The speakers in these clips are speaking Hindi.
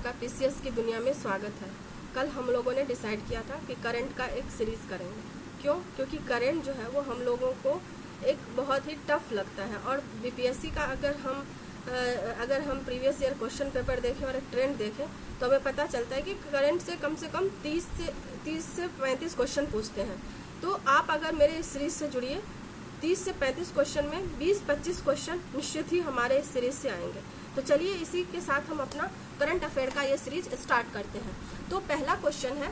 का पीसीएस की दुनिया में स्वागत है। कल हम लोगों ने डिसाइड किया था कि करंट का एक सीरीज़ करेंगे। क्यों? क्योंकि करंट जो है वो हम लोगों को एक बहुत ही टफ लगता है और बीपीएससी का अगर हम प्रीवियस ईयर क्वेश्चन पेपर देखें और एक ट्रेंड देखें तो हमें पता चलता है कि करंट से कम 30 से 35 क्वेश्चन पूछते हैं। तो आप अगर मेरे इस सीरीज़ से जुड़िए, 30 से 35 क्वेश्चन में 20-25 क्वेश्चन निश्चित ही हमारे इस सीरीज से आएंगे। तो चलिए इसी के साथ हम अपना करंट अफेयर का ये सीरीज स्टार्ट करते हैं। तो पहला क्वेश्चन है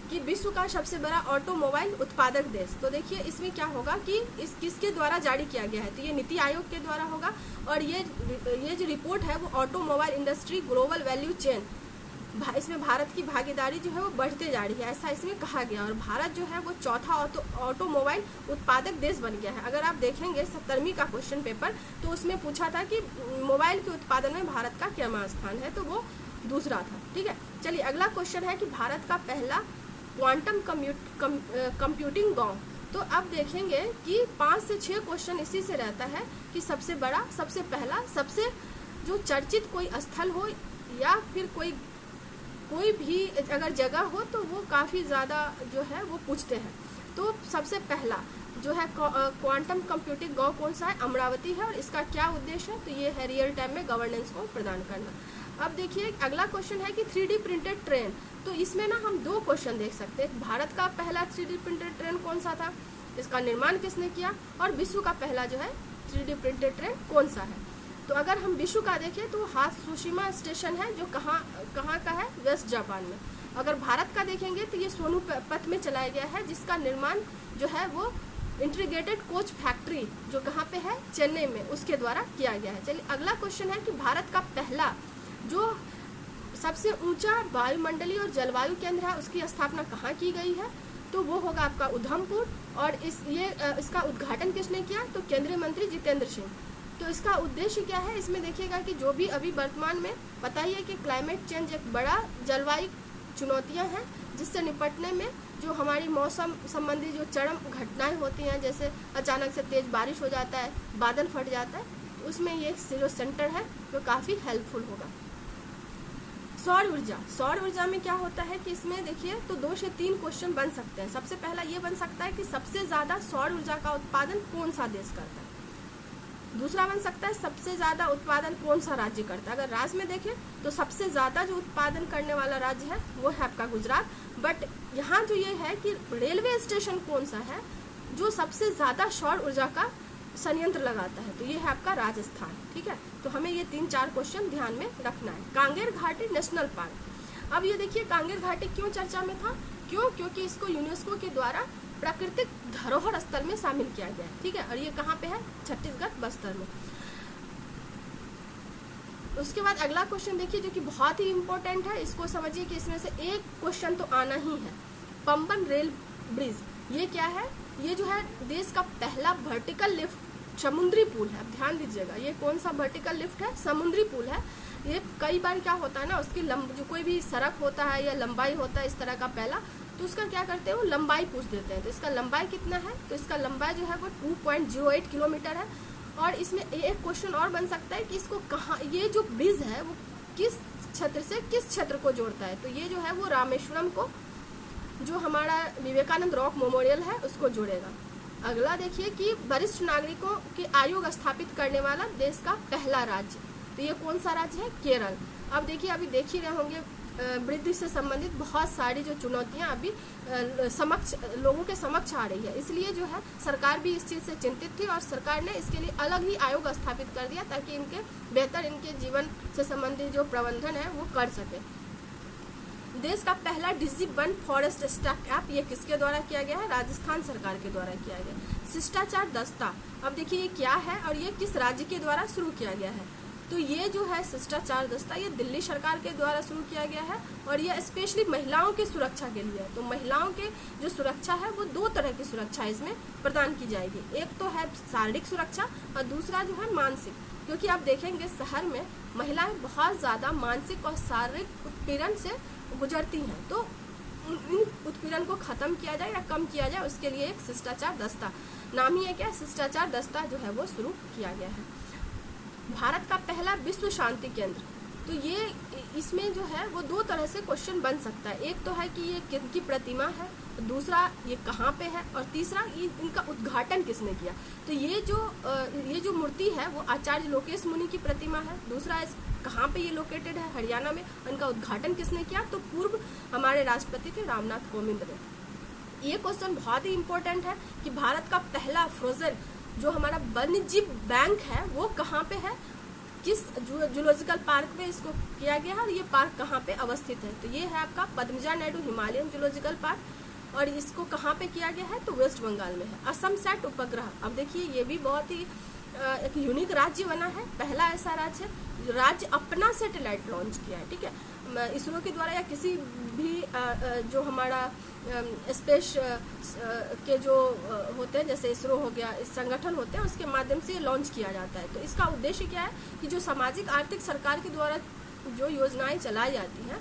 कि विश्व का सबसे बड़ा ऑटोमोबाइल उत्पादक देश। तो देखिए इसमें क्या होगा कि इस किसके द्वारा जारी किया गया है, तो ये नीति आयोग के द्वारा होगा और ये जो रिपोर्ट है वो automobile industry global value chain, इसमें भारत की भागीदारी जो है वो बढ़ते जा रही है, ऐसा इसमें कहा गया। और भारत जो है वो चौथा ऑटोमोबाइल उत्पादक देश बन गया है। अगर आप देखेंगे 70वीं का क्वेश्चन पेपर तो उसमें पूछा था कि मोबाइल के उत्पादन में भारत का क्या स्थान है, तो वो दूसरा था। ठीक है, चलिए अगला क्वेश्चन है कि भारत का पहला क्वांटम कंप्यूटिंग गांव। तो अब देखेंगे कि 5 से 6 क्वेश्चन इसी से रहता है कि सबसे बड़ा, सबसे पहला, सबसे जो चर्चित कोई स्थल हो या फिर कोई भी अगर जगह हो तो वो काफ़ी ज़्यादा जो है वो पूछते हैं। तो सबसे पहला जो है क्वांटम कंप्यूटिंग गांव कौन सा है, अमरावती है। और इसका क्या उद्देश्य है, तो ये है रियल टाइम में गवर्नेंस को प्रदान करना। अब देखिए अगला क्वेश्चन है कि 3D प्रिंटेड ट्रेन। तो इसमें ना हम 2 क्वेश्चन देख सकते हैं। भारत का पहला 3D प्रिंटेड ट्रेन कौन सा था, इसका निर्माण किसने किया, और विश्व का पहला जो है 3D प्रिंटेड ट्रेन कौन सा है। तो अगर हम विश्व का देखें तो हात्सुशिमा स्टेशन है जो कहाँ का है, वेस्ट जापान में। अगर भारत का देखेंगे तो ये सोनूपत में चलाया गया है, जिसका निर्माण जो है वो इंटीग्रेटेड कोच फैक्ट्री जो कहाँ पे है, चेन्नई में, उसके द्वारा किया गया है। चलिए अगला क्वेश्चन है कि भारत का पहला जो सबसे ऊंचा वायुमंडलीय और जलवायु केंद्र है उसकी स्थापना कहाँ की गई है, तो वो होगा आपका उधमपुर। और इसका उद्घाटन किसने किया, तो केंद्रीय मंत्री जितेंद्र सिंह। तो इसका उद्देश्य क्या है, इसमें देखिएगा कि जो भी अभी वर्तमान में पता ही है कि क्लाइमेट चेंज एक बड़ा जलवायु चुनौतियां हैं, जिससे निपटने में जो हमारी मौसम संबंधी जो चरम घटनाएं होती हैं, जैसे अचानक से तेज बारिश हो जाता है, बादल फट जाता है, उसमें ये जो सेंटर है वो काफ़ी हेल्पफुल होगा। सौर ऊर्जा में क्या होता है कि इसमें देखिए तो 2 से 3 क्वेश्चन बन सकते हैं। सबसे पहला ये बन सकता है कि सबसे ज़्यादा सौर ऊर्जा का उत्पादन कौन सा देश करता है। दूसरा बन सकता है सबसे ज़्यादा उत्पादन कौन सा राज्य करता है। अगर राज्य में देखें तो सबसे ज़्यादा जो उत्पादन करने वाला राज्य है वो है आपका गुजरात। बट यहाँ जो ये है कि रेलवे स्टेशन कौन सा है जो सबसे ज़्यादा सौर ऊर्जा का संयंत्र लगाता है, तो ये है आपका राजस्थान। ठीक है, तो हमें ये 3-4 क्वेश्चन ध्यान में रखना है। कांगेर घाटी नेशनल पार्क। अब ये देखिए कांगेर घाटी क्यों चर्चा में था, क्योंकि इसको यूनेस्को के द्वारा प्राकृतिक धरोहर स्थल में शामिल किया गया है। ठीक है, और ये कहाँ पे है, छत्तीसगढ़ बस्तर में। उसके बाद अगला क्वेश्चन देखिए जो कि बहुत ही इंपॉर्टेंट है, इसको समझिए कि इसमें से एक क्वेश्चन तो आना ही है। पंबन रेल ब्रिज, ये क्या है, ये जो है देश का पहला वर्टिकल लिफ्ट समुद्री पुल है। अब ध्यान दीजिएगा, ये कौन सा वर्टिकल लिफ्ट है, समुद्री पुल है। ये कई बार क्या होता है ना, उसकी जो कोई भी सड़क होता है या लंबाई होता है इस तरह का पहला, तो उसका क्या करते हैं वो लंबाई पूछ देते हैं। तो इसका लंबाई कितना है, तो इसका लंबाई जो है वो 2.08 किलोमीटर है। और इसमें एक क्वेश्चन और बन सकता है कि इसको कहाँ, ये जो ब्रिज है वो किस क्षेत्र से किस क्षेत्र को जोड़ता है, तो ये जो है वो रामेश्वरम को, जो हमारा विवेकानंद रॉक मेमोरियल है, उसको जोड़ेगा। अगला देखिए कि वरिष्ठ नागरिकों के आयोग स्थापित करने वाला देश का पहला राज्य, तो ये कौन सा राज्य है, केरल। अब देखिए अभी देख ही रहे होंगे वृद्धि से संबंधित बहुत सारी जो चुनौतियां अभी लोगों के समक्ष आ रही है, इसलिए जो है सरकार भी इस चीज़ से चिंतित थी और सरकार ने इसके लिए अलग ही आयोग स्थापित कर दिया ताकि इनके जीवन से संबंधित जो प्रबंधन है वो कर सके। देश का पहला डिजिवन फॉरेस्ट स्टॉक ऐप, ये किसके द्वारा किया गया है, राजस्थान सरकार के द्वारा किया गया। शिष्टाचार दस्ता, अब देखिए ये क्या है और ये किस राज्य के द्वारा शुरू किया गया है, तो ये जो है शिष्टाचार दस्ता ये दिल्ली सरकार के द्वारा शुरू किया गया है और ये स्पेशली महिलाओं की सुरक्षा के लिए है। तो महिलाओं के जो सुरक्षा है वो 2 तरह की सुरक्षा इसमें प्रदान की जाएगी, एक तो है शारीरिक सुरक्षा और दूसरा जो है मानसिक, क्योंकि आप देखेंगे शहर में महिलाएं बहुत ज़्यादा मानसिक और शारीरिक उत्पीड़न से गुजरती हैं। तो इन उत्पीड़न को खत्म किया जाए या कम किया जाए उसके लिए एक शिष्टाचार दस्ता, नाम ही है क्या, शिष्टाचार दस्ता जो है वो शुरू किया गया है। भारत का पहला विश्व शांति केंद्र, तो इसमें जो है वो दो तरह से क्वेश्चन बन सकता है। एक तो है कि ये किनकी प्रतिमा है, दूसरा ये कहाँ पे है, और तीसरा ये इनका उद्घाटन किसने किया। तो ये जो मूर्ति है वो आचार्य लोकेश मुनि की प्रतिमा है। दूसरा कहाँ पे ये लोकेटेड है, हरियाणा में। इनका उद्घाटन किसने किया, तो पूर्व हमारे राष्ट्रपति थे रामनाथ कोविंद ने। ये क्वेश्चन बहुत ही इंपॉर्टेंट है कि भारत का पहला फ्रोजन जो हमारा वन्यजीव बैंक है वो कहाँ पे है, किस जूलॉजिकल पार्क में इसको किया गया है, और ये पार्क कहाँ पे अवस्थित है। तो ये है आपका Padmaja Naidu Himalayan zoological park, और इसको कहाँ पे किया गया है, तो वेस्ट बंगाल में है। असम सैट उपग्रह, अब देखिए ये भी बहुत ही एक यूनिक राज्य बना है, पहला ऐसा राज्य अपना सैटेलाइट लॉन्च किया है। ठीक है, इसरो के द्वारा या किसी भी जो हमारा स्पेस के जो होते हैं, जैसे इसरो हो गया, इस संगठन होते हैं, उसके माध्यम से लॉन्च किया जाता है। तो इसका उद्देश्य क्या है कि जो सामाजिक आर्थिक सरकार के द्वारा जो योजनाएं चलाई जाती हैं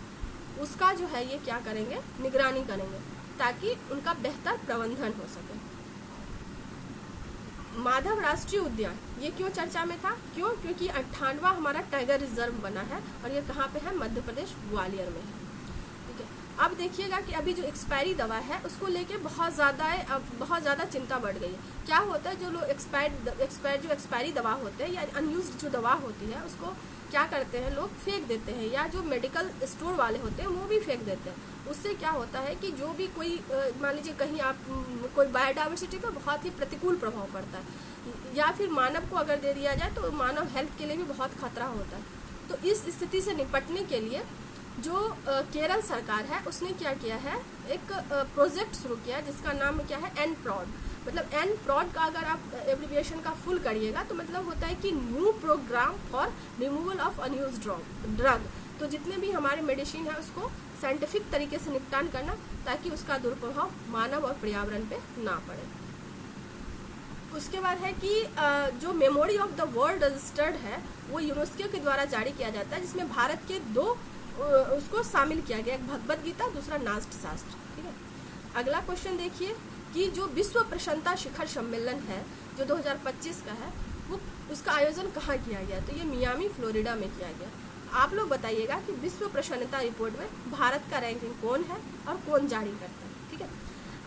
उसका जो है ये क्या करेंगे, निगरानी करेंगे, ताकि उनका बेहतर प्रबंधन हो सके। माधव राष्ट्रीय उद्यान ये क्यों चर्चा में था, क्योंकि 98वां हमारा टाइगर रिजर्व बना है, और ये कहाँ पे है, मध्य प्रदेश ग्वालियर में है। ठीक है, अब देखिएगा कि अभी जो एक्सपायरी दवा है उसको लेके बहुत ज़्यादा चिंता बढ़ गई है। क्या होता है, जो लोग एक्सपायरी दवा होते हैं या अनयूज्ड जो दवा होती है उसको क्या करते हैं, लोग फेंक देते हैं, या जो मेडिकल स्टोर वाले होते हैं वो भी फेंक देते हैं। उससे क्या होता है कि जो भी कोई मान लीजिए कहीं आप कोई बायोडाइवर्सिटी पर बहुत ही प्रतिकूल प्रभाव पड़ता है, या फिर मानव को अगर दे दिया जाए तो मानव हेल्थ के लिए भी बहुत खतरा होता है। तो इस स्थिति से निपटने के लिए जो केरल सरकार है उसने क्या किया है, एक प्रोजेक्ट शुरू किया जिसका नाम क्या है, एनप्रॉड। मतलब एनप्रॉड का अगर आप एब्रिविएशन का फुल करिएगा तो मतलब होता है कि new program for removal of unused drug. तो जितने भी हमारे मेडिसिन है उसको साइंटिफिक तरीके से निपटान करना, ताकि उसका दुष्प्रभाव मानव और पर्यावरण पे ना पड़े। उसके बाद है कि जो memory of the world registered है वो यूनेस्को के द्वारा जारी किया जाता है, जिसमें भारत के दो उसको शामिल किया गया, एक भगवद गीता, दूसरा नाट्य शास्त्र। ठीक है, अगला क्वेश्चन देखिए कि जो विश्व प्रसन्नता शिखर सम्मेलन है जो 2025 का है वो उसका आयोजन कहाँ किया गया, तो ये मियामी फ्लोरिडा में किया गया। आप लोग बताइएगा कि विश्व प्रसन्नता रिपोर्ट में भारत का रैंकिंग कौन है और कौन जारी करता है। ठीक है,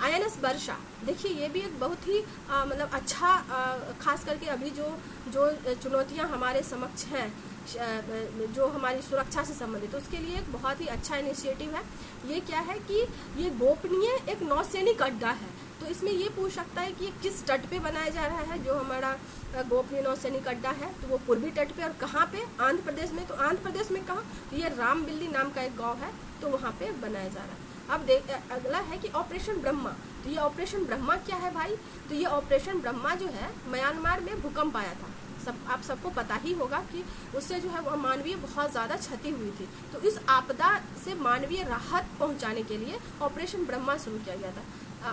INS वर्षा, देखिए ये भी एक बहुत ही मतलब अच्छा खास करके अभी जो चुनौतियां हमारे समक्ष हैं जो हमारी सुरक्षा से संबंधित, उसके लिए एक बहुत ही अच्छा इनिशिएटिव है। ये क्या है कि ये गोपनीय एक नौसैनिक अड्डा है। तो इसमें ये पूछ सकता है कि ये किस तट पे बनाया जा रहा है, जो हमारा गोपनीय नौसैनिक अड्डा है, तो वो पूर्वी तट पे, और कहाँ पे, आंध्र प्रदेश में। तो आंध्र प्रदेश में कहाँ, तो ये रामबिल्ली नाम का एक गाँव है, तो वहाँ पे बनाया जा रहा है। अब अगला है कि ऑपरेशन ब्रह्मा। तो ये ऑपरेशन ब्रह्मा क्या है भाई, तो ये ऑपरेशन ब्रह्मा जो है म्यांमार में भूकंप आया था, आप सबको पता ही होगा कि उससे जो है वो मानवीय बहुत ज़्यादा क्षति हुई थी। तो इस आपदा से मानवीय राहत पहुंचाने के लिए ऑपरेशन ब्रह्मा शुरू किया गया था।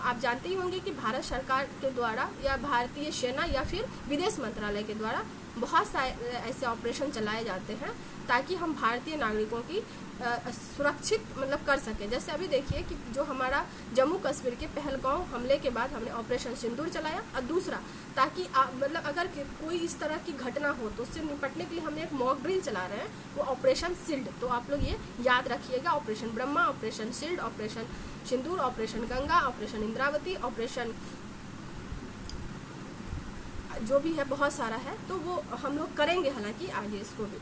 आप जानते ही होंगे कि भारत सरकार के द्वारा या भारतीय सेना या फिर विदेश मंत्रालय के द्वारा बहुत सारे ऐसे ऑपरेशन चलाए जाते हैं ताकि हम भारतीय नागरिकों की सुरक्षित मतलब कर सकें। जैसे अभी देखिए कि जो हमारा जम्मू कश्मीर के पहलगांव हमले के बाद हमने ऑपरेशन सिंदूर चलाया, और दूसरा ताकि मतलब अगर कोई इस तरह की घटना हो तो उससे निपटने के लिए हमने एक मॉक ड्रिल चला रहे हैं, वो ऑपरेशन शील्ड। तो आप लोग ये याद रखिएगा, operation Brahma, operation shield, operation Sindoor, operation Ganga, operation Indravati, operation जो भी है बहुत सारा है, तो वो हम लोग करेंगे हालांकि आगे इसको भी।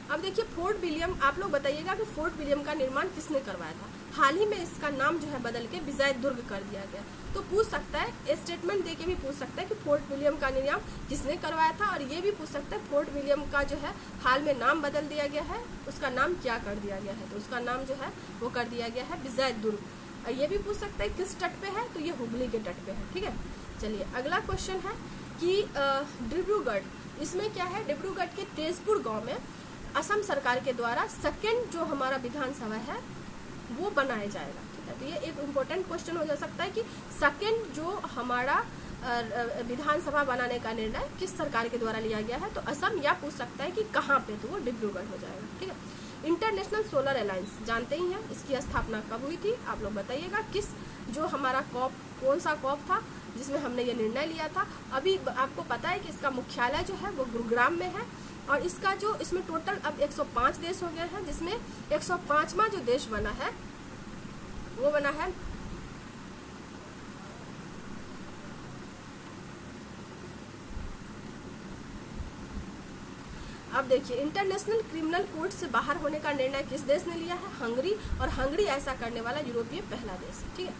अब देखिए फोर्ट विलियम, आप लोग बताइएगा कि फोर्ट विलियम का निर्माण किसने करवाया था। हाल ही में इसका नाम जो है बदल के विजय दुर्ग कर दिया गया। तो पूछ सकता है, स्टेटमेंट दे के भी पूछ सकता है कि फोर्ट विलियम का निर्माण किसने करवाया था, और ये भी पूछ सकता है फोर्ट विलियम का जो है हाल में नाम बदल दिया गया है, उसका नाम क्या कर दिया गया है। तो उसका नाम जो है वो कर दिया गया है विजय दुर्ग। ये भी पूछ सकता है किस तट पे है, तो ये हुगली के तट पे है। ठीक है, चलिए अगला क्वेश्चन है कि डिब्रूगढ़, इसमें क्या है, डिब्रूगढ़ के तेजपुर गाँव में असम सरकार के द्वारा सेकेंड जो हमारा विधानसभा है वो बनाया जाएगा। ठीक है, तो ये एक इम्पोर्टेंट क्वेश्चन हो जा सकता है कि सेकेंड जो हमारा विधानसभा बनाने का निर्णय किस सरकार के द्वारा लिया गया है, तो असम, या पूछ सकता है कि कहाँ पे, तो वो डिब्रूगढ़ हो जाएगा। ठीक है, इंटरनेशनल सोलर अलायंस जानते ही हैं, इसकी स्थापना कब हुई थी, आप लोग बताइएगा। किस जो हमारा कॉप, कौन सा कॉप था जिसमें हमने ये निर्णय लिया था। अभी आपको पता है कि इसका मुख्यालय जो है वो गुरुग्राम में है, और इसका जो इसमें टोटल अब 105 देश हो गए हैं, जिसमें 105वां जो देश बना है वो बना है अब देखिए, इंटरनेशनल क्रिमिनल कोर्ट से बाहर होने का निर्णय किस देश ने लिया है? हंगरी। और हंगरी ऐसा करने वाला यूरोपीय पहला देश है, ठीक है।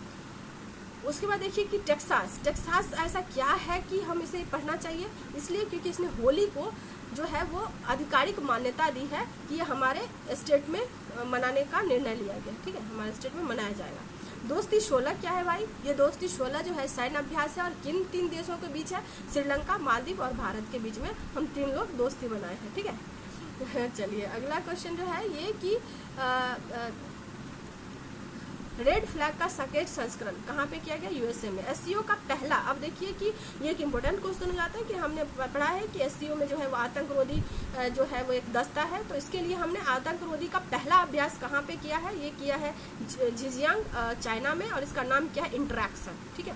उसके बाद देखिए कि टेक्सास ऐसा क्या है कि हम इसे पढ़ना चाहिए, इसलिए क्योंकि इसने होली को जो है वो आधिकारिक मान्यता दी है कि ये हमारे स्टेट में मनाने का निर्णय लिया गया, ठीक है, हमारे स्टेट में मनाया जाएगा। दोस्ती 16 क्या है भाई? ये दोस्ती 16 जो है सैन्य अभ्यास है और किन 3 देशों के बीच है? श्रीलंका, मालदीव और भारत के बीच में हम 3 लोग दोस्ती बनाए हैं, ठीक है। चलिए अगला क्वेश्चन जो है ये कि रेड फ्लैग का सकेट संस्करण कहाँ पे किया गया? यूएसए में। एससीओ का पहला, अब देखिए कि ये एक इम्पोर्टेंट क्वेश्चन हो जाता है कि हमने पढ़ा है कि एससीओ में जो है वो आतंकरोधी जो है वो एक दस्ता है, तो इसके लिए हमने आतंकरोधी का पहला अभ्यास कहाँ पे किया है? ये किया है झिंजियांग चाइना में, और इसका नाम क्या है? इंटरैक्शन, ठीक है।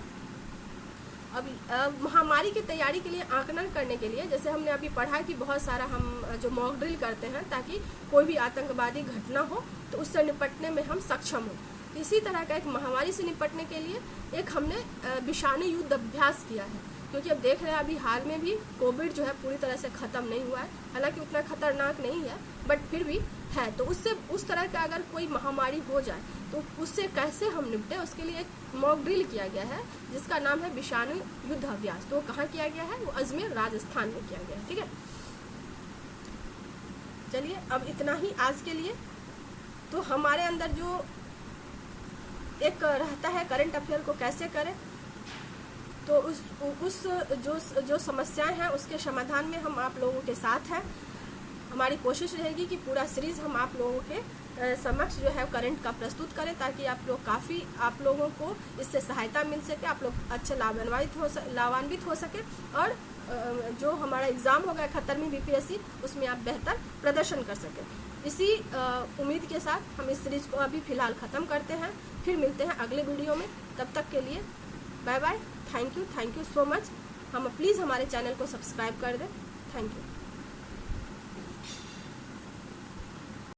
अब महामारी की तैयारी के लिए आकलन करने के लिए, जैसे हमने अभी पढ़ा कि बहुत सारा हम जो मॉक ड्रिल करते हैं ताकि कोई भी आतंकवादी घटना हो तो उससे निपटने में हम सक्षम हो, इसी तरह का एक महामारी से निपटने के लिए एक हमने विषाणु युद्ध अभ्यास किया है, क्योंकि अब देख रहे हैं अभी हाल में भी कोविड जो है पूरी तरह से ख़त्म नहीं हुआ है, हालांकि उतना खतरनाक नहीं है बट फिर भी है। तो उससे उस तरह का अगर कोई महामारी हो जाए तो उससे कैसे हम निपटे, उसके लिए एक मॉक ड्रिल किया गया है जिसका नाम है विषाणु युद्ध अभ्यास। तो कहाँ किया गया है? वो अजमेर राजस्थान में किया गया है, ठीक है। चलिए अब इतना ही आज के लिए। तो हमारे अंदर जो एक रहता है करंट अफेयर को कैसे करें, तो उस जो समस्याएं हैं उसके समाधान में हम आप लोगों के साथ हैं। हमारी कोशिश रहेगी कि पूरा सीरीज हम आप लोगों के समक्ष जो है करंट का प्रस्तुत करें, ताकि आप लोगों को इससे सहायता मिल सके, आप लोग अच्छे लाभान्वित हो सके, और जो हमारा एग्ज़ाम होगा 71वीं बीपीएससी उसमें आप बेहतर प्रदर्शन कर सकें। इसी उम्मीद के साथ हम इस सीरीज को अभी फ़िलहाल ख़त्म करते हैं, फिर मिलते हैं अगले वीडियो में। तब तक के लिए bye bye, thank you so much. हम प्लीज़ हमारे चैनल को सब्सक्राइब कर दें, थैंक यू।